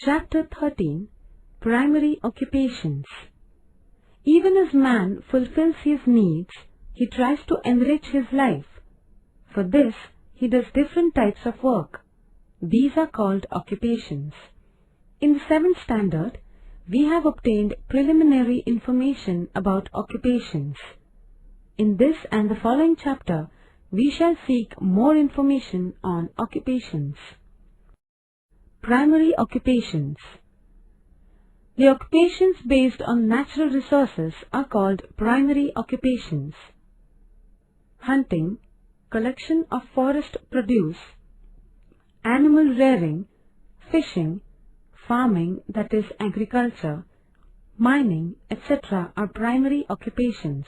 Chapter 13. Primary Occupations. Even as man fulfills his needs, he tries to enrich his life. For this, he does different types of work. These are called occupations. In the 7th standard, we have obtained preliminary information about occupations. In this and the following chapter, we shall seek more information on occupations. Primary occupations. The occupations based on natural resources are called primary occupations. Hunting, collection of forest produce, animal rearing, fishing, farming, that is agriculture, mining, etc. are primary occupations.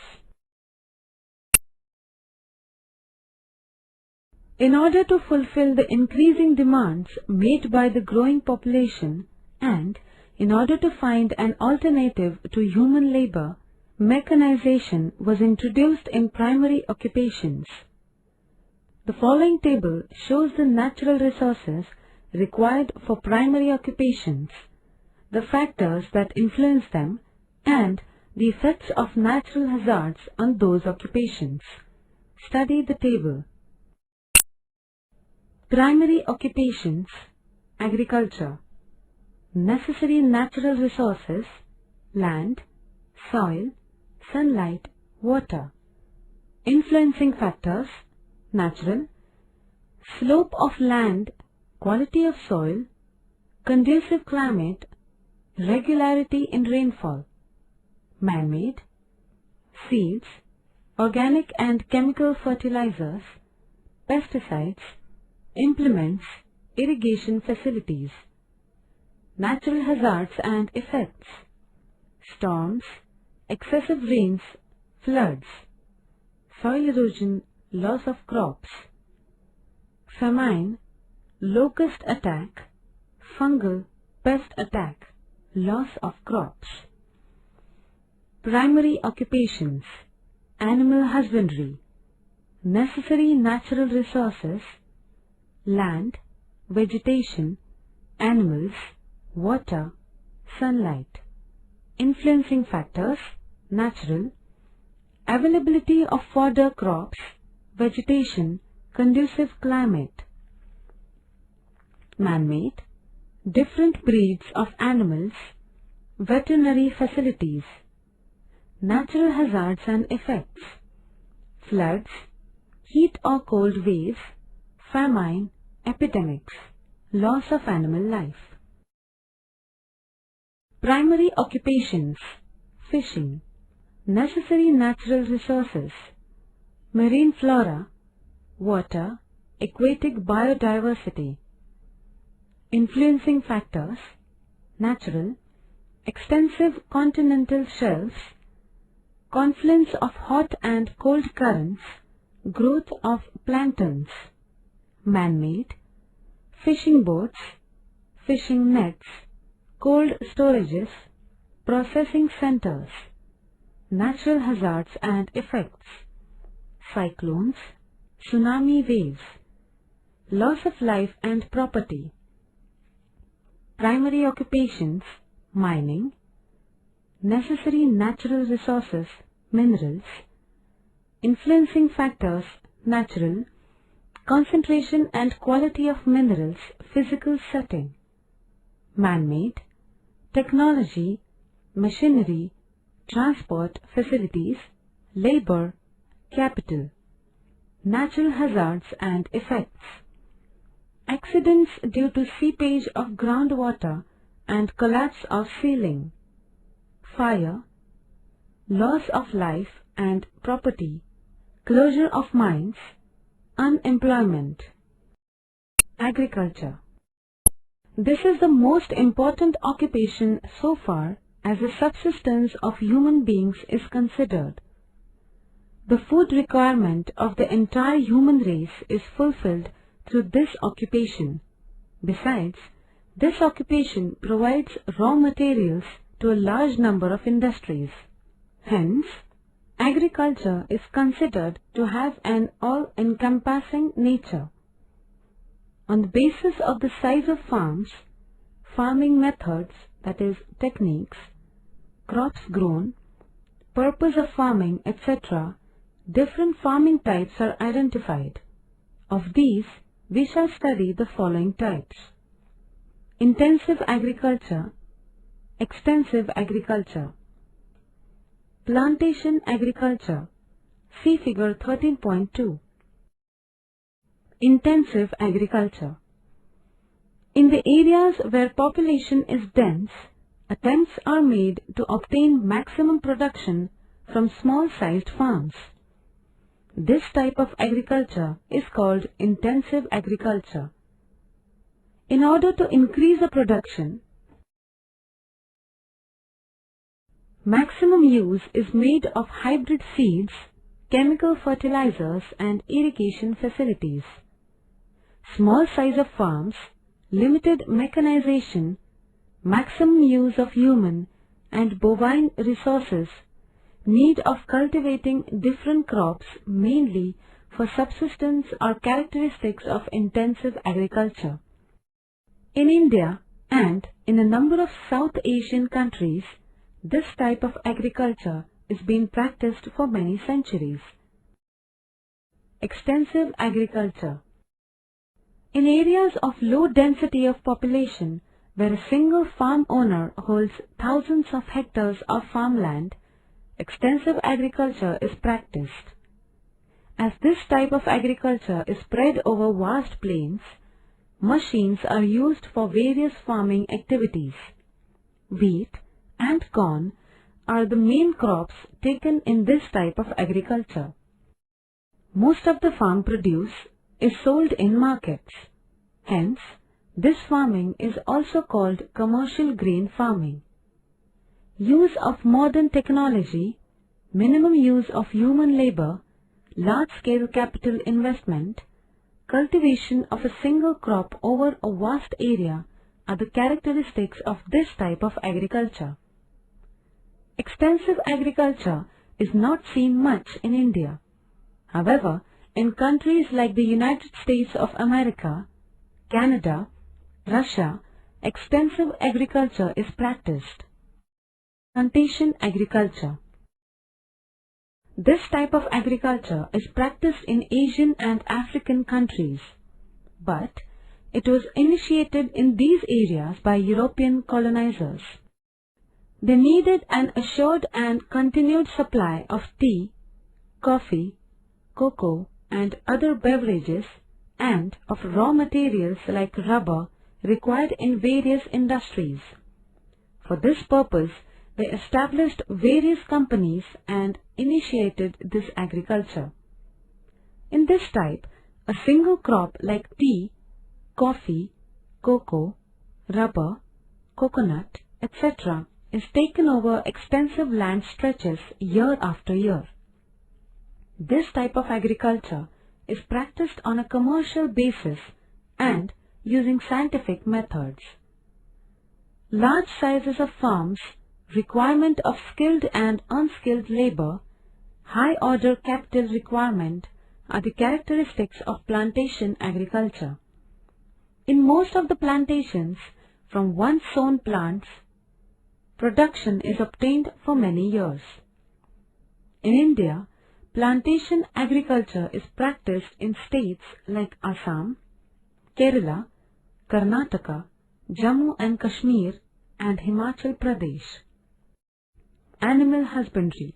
In order to fulfill the increasing demands made by the growing population and in order to find an alternative to human labor, mechanization was introduced in primary occupations. The following table shows the natural resources required for primary occupations, the factors that influence them, and the effects of natural hazards on those occupations. Study the table. Primary occupations. Agriculture. Necessary natural resources: land, soil, sunlight, water. Influencing factors: natural, slope of land, quality of soil, conducive climate, regularity in rainfall. Man-made: seeds, organic and chemical fertilizers, pesticides, implements, irrigation facilities. Natural hazards and effects: storms, excessive rains, floods, soil erosion, loss of crops, famine, locust attack, fungal pest attack, loss of crops. Primary occupations. Animal husbandry. Necessary natural resources: land, vegetation, animals, water, sunlight. Influencing factors: natural, availability of fodder crops, vegetation, conducive climate. Man-made: different breeds of animals, veterinary facilities. Natural hazards and effects: floods, heat or cold waves, famine, epidemics, loss of animal life. Primary occupations. Fishing. Necessary natural resources: marine flora, water, aquatic biodiversity. Influencing factors: natural, extensive continental shelves, confluence of hot and cold currents, growth of planktons. Man-made: fishing boats, fishing nets, cold storages, processing centers. Natural hazards and effects: cyclones, tsunami waves, loss of life and property. Primary occupations. Mining. Necessary natural resources: minerals. Influencing factors: natural, concentration and quality of minerals, physical setting. Man-made: technology, machinery, transport facilities, labor, capital. Natural hazards and effects: accidents due to seepage of groundwater and collapse of ceiling, fire, loss of life and property, closure of mines, unemployment. Agriculture. This is the most important occupation so far as the subsistence of human beings is considered. The food requirement of the entire human race is fulfilled through this occupation. Besides, this occupation provides raw materials to a large number of industries. Hence, agriculture is considered to have an all-encompassing nature. On the basis of the size of farms, farming methods, that is, techniques, crops grown, purpose of farming, etc., different farming types are identified. Of these, we shall study the following types: intensive agriculture, extensive agriculture, plantation agriculture. See figure 13.2. Intensive agriculture. In the areas where population is dense, attempts are made to obtain maximum production from small-sized farms. This type of agriculture is called intensive agriculture. In order to increase the production, maximum use is made of hybrid seeds, chemical fertilizers and irrigation facilities. Small size of farms, limited mechanization, maximum use of human and bovine resources, need of cultivating different crops mainly for subsistence are characteristics of intensive agriculture. In India and in a number of South Asian countries, this type of agriculture is being practiced for many centuries. Extensive agriculture. In areas of low density of population, where a single farm owner holds thousands of hectares of farmland, extensive agriculture is practiced. As this type of agriculture is spread over vast plains, machines are used for various farming activities. Wheat and corn are the main crops taken in this type of agriculture. Most of the farm produce is sold in markets. Hence, this farming is also called commercial grain farming. Use of modern technology, minimum use of human labor, large-scale capital investment, cultivation of a single crop over a vast area are the characteristics of this type of agriculture. Extensive agriculture is not seen much in India. However, in countries like the United States of America, Canada, Russia, extensive agriculture is practiced. Plantation agriculture. This type of agriculture is practiced in Asian and African countries, but it was initiated in these areas by European colonizers. They needed an assured and continued supply of tea, coffee, cocoa and other beverages and of raw materials like rubber required in various industries. For this purpose, they established various companies and initiated this agriculture. In this type, a single crop like tea, coffee, cocoa, rubber, coconut, etc. is taken over extensive land stretches year after year. This type of agriculture is practiced on a commercial basis and using scientific methods. Large sizes of farms, requirement of skilled and unskilled labor, high order capital requirement are the characteristics of plantation agriculture. In most of the plantations, from once sown plants, production is obtained for many years. In India, plantation agriculture is practiced in states like Assam, Kerala, Karnataka, Jammu and Kashmir and Himachal Pradesh. Animal husbandry.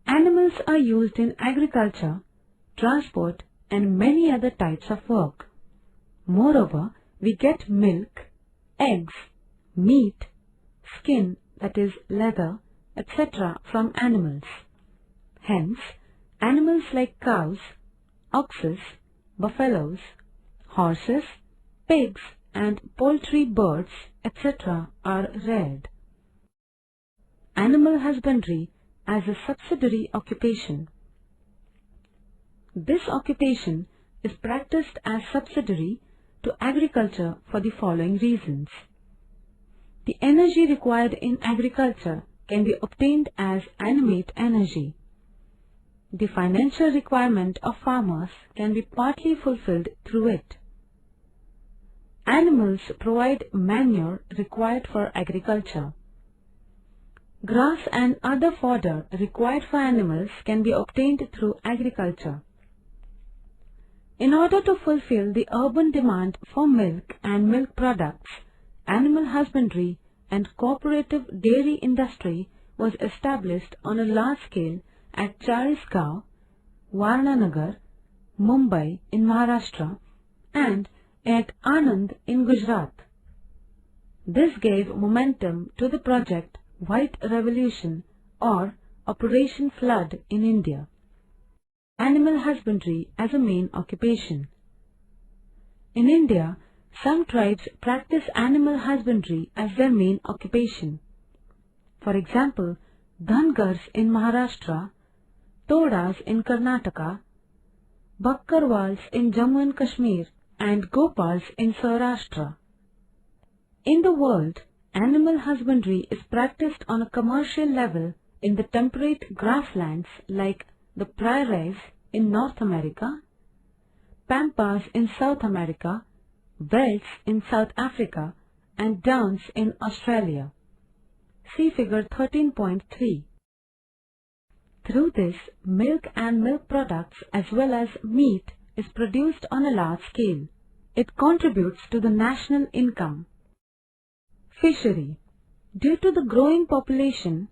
Animals are used in agriculture, transport and many other types of work. Moreover, we get milk, eggs, meat, skin, that is leather, etc. from animals. Hence, animals like cows, oxes, buffaloes, horses, pigs and poultry birds, etc. are reared. Animal husbandry as a subsidiary occupation. This occupation is practiced as subsidiary to agriculture for the following reasons. The energy required in agriculture can be obtained as animate energy. The financial requirement of farmers can be partly fulfilled through it. Animals provide manure required for agriculture. Grass and other fodder required for animals can be obtained through agriculture. In order to fulfill the urban demand for milk and milk products, animal husbandry and cooperative dairy industry was established on a large scale at Charisgaon, Varnanagar, Mumbai in Maharashtra, and at Anand in Gujarat. This gave momentum to the project White Revolution or Operation Flood in India. Animal husbandry as a main occupation. In India, some tribes practice animal husbandry as their main occupation. For example, Dhangars in Maharashtra, Todas in Karnataka, Bakkarwals in Jammu and Kashmir, and Gopals in Saurashtra. In the world, animal husbandry is practiced on a commercial level in the temperate grasslands like the prairies in North America, pampas in South America, velds in South Africa, and downs in Australia. See figure 13.3. Through this, milk and milk products as well as meat is produced on a large scale. It contributes to the national income. Fishery. Due to the growing population,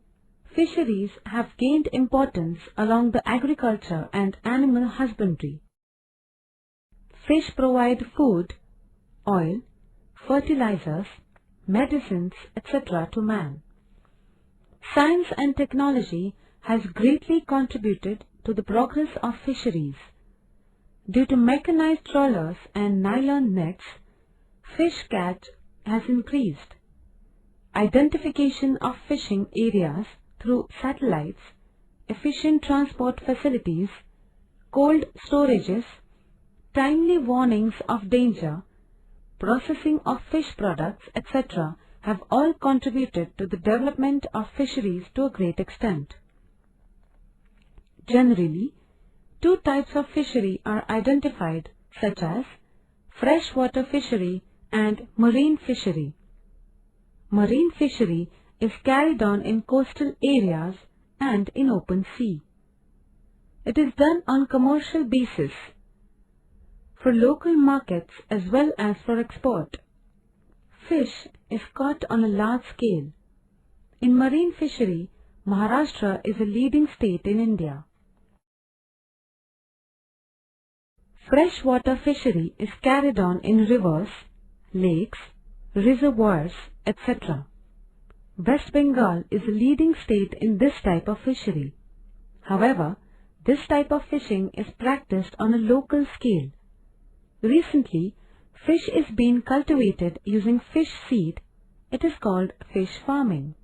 fisheries have gained importance along the agriculture and animal husbandry. Fish provide food, oil, fertilizers, medicines, etc. to man. Science and technology has greatly contributed to the progress of fisheries. Due to mechanized trawlers and nylon nets, fish catch has increased. Identification of fishing areas through satellites, efficient transport facilities, cold storages, timely warnings of danger, processing of fish products, etc. have all contributed to the development of fisheries to a great extent. Generally, two types of fishery are identified, such as freshwater fishery and marine fishery. Marine fishery is carried on in coastal areas and in open sea. It is done on commercial basis for local markets as well as for export. Fish is caught on a large scale. In marine fishery, Maharashtra is a leading state in India. Freshwater fishery is carried on in rivers, lakes, reservoirs, etc. West Bengal is a leading state in this type of fishery. However, this type of fishing is practiced on a local scale. Recently, fish is being cultivated using fish seed. It is called fish farming.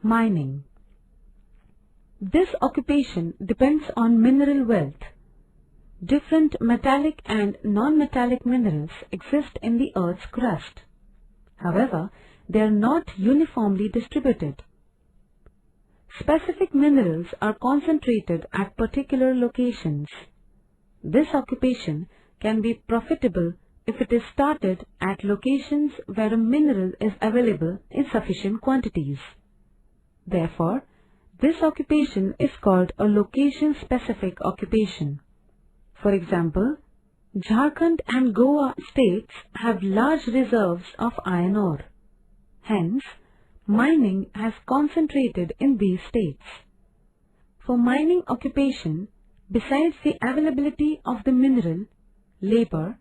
Mining. This occupation depends on mineral wealth. Different metallic and non-metallic minerals exist in the Earth's crust. However, they are not uniformly distributed. Specific minerals are concentrated at particular locations. This occupation can be profitable if it is started at locations where a mineral is available in sufficient quantities. Therefore, this occupation is called a location-specific occupation. For example, Jharkhand and Goa states have large reserves of iron ore. Hence, mining has concentrated in these states. For mining occupation, besides the availability of the mineral, labor,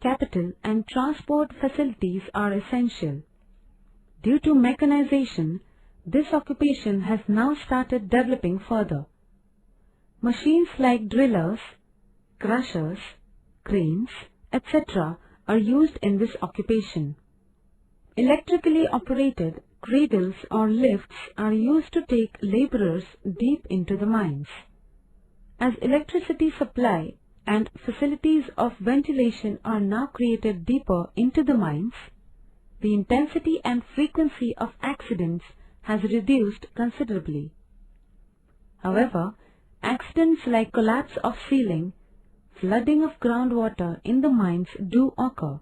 capital and transport facilities are essential. Due to mechanization, this occupation has now started developing further. Machines like drillers, crushers, cranes, etc. are used in this occupation. Electrically operated cradles or lifts are used to take laborers deep into the mines. As electricity supply and facilities of ventilation are now created deeper into the mines, the intensity and frequency of accidents has reduced considerably. However, accidents like collapse of ceiling, flooding of groundwater in the mines do occur.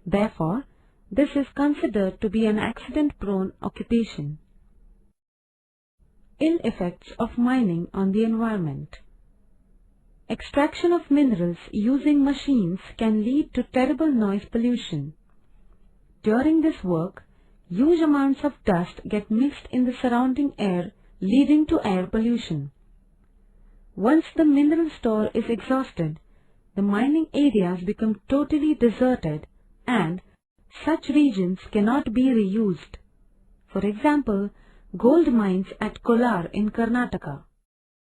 Therefore, this is considered to be an accident-prone occupation. Ill effects of mining on the environment. Extraction of minerals using machines can lead to terrible noise pollution. During this work, huge amounts of dust get mixed in the surrounding air, leading to air pollution. Once the mineral store is exhausted, the mining areas become totally deserted and such regions cannot be reused. For example, gold mines at Kolar in Karnataka.